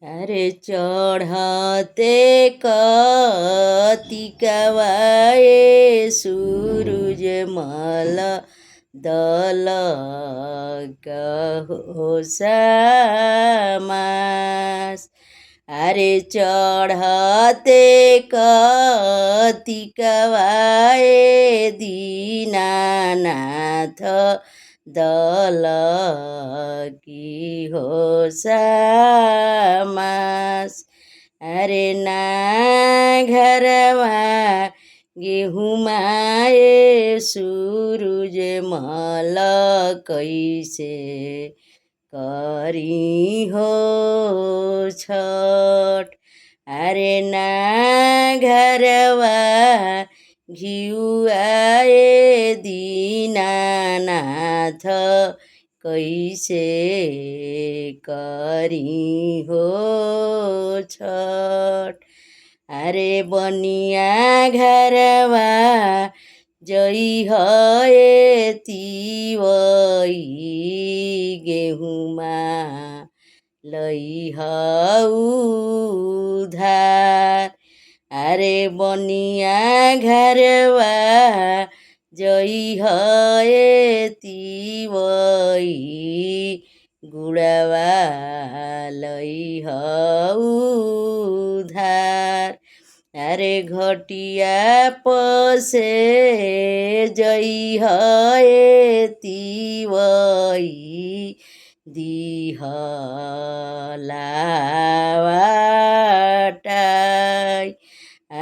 अरे चढ़ते कतिकवाए सूरज मल दल कहो समास। अरे चढ़ते कतिकवाए दीनानाथ दल की हो समास। अरे ना घरवा गेहुमाए सूरज मल कैसे करी हो छठ। अरे ना घरवा घिउआए दीनानाथ कैसे करी हो छठ। अरे बनिया घरवा जई है तिवई गेहुमा लई उधार। अरे बनिया घरवा जई है तिवई गुड़वा लई उधार। अरे घटिया पसे जई है तिवई दिहलावाटाई।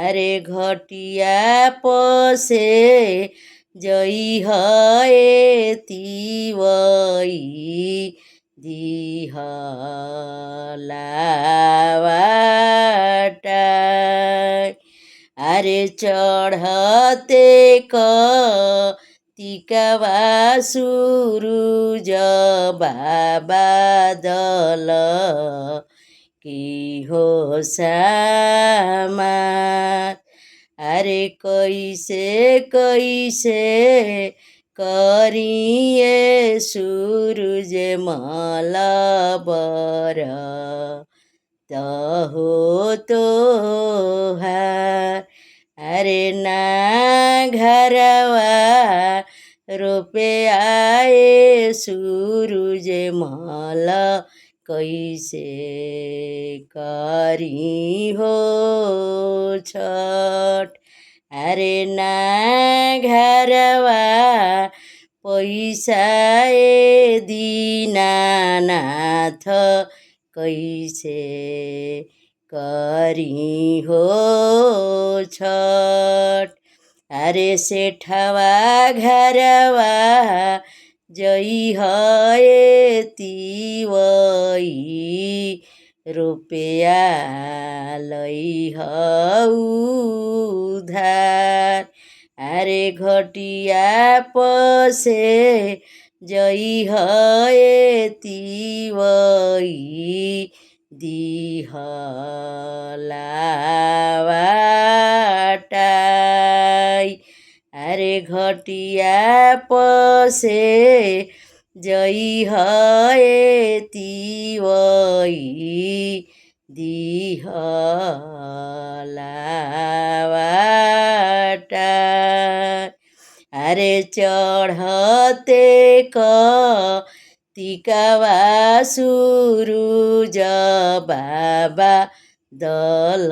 अरे घटिया पसे जई है तिवई दिहलावाटाई। अरे चढ़ते कतिकवा सूरज बाबा दल की हो समास। अरे कैसे कैसे करिए सूरज मल बर तहो तोहार। अरे ना घरवा रोपे आए सूरज मल कैसे करी हो छठ। अरे ना घरवा पैसाए दीनानाथ कैसे करी हो छठ। अरे सेठवा घरवा जई है तिवई रुपया लई उधार। अरे घटिया पसे जई है तिवई दिहलावाटाई। अरे घटिया पसे जई है तिवई दिहलावाटाई। अरे चढ़ते कतिकवा सूरज बाबा दल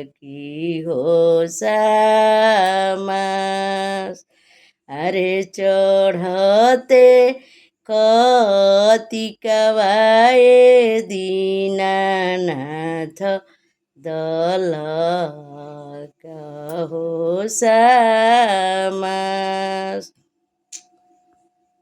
की हो समास। अरे चढ़ते कतिकवाए दीनानाथ दल कहो समास।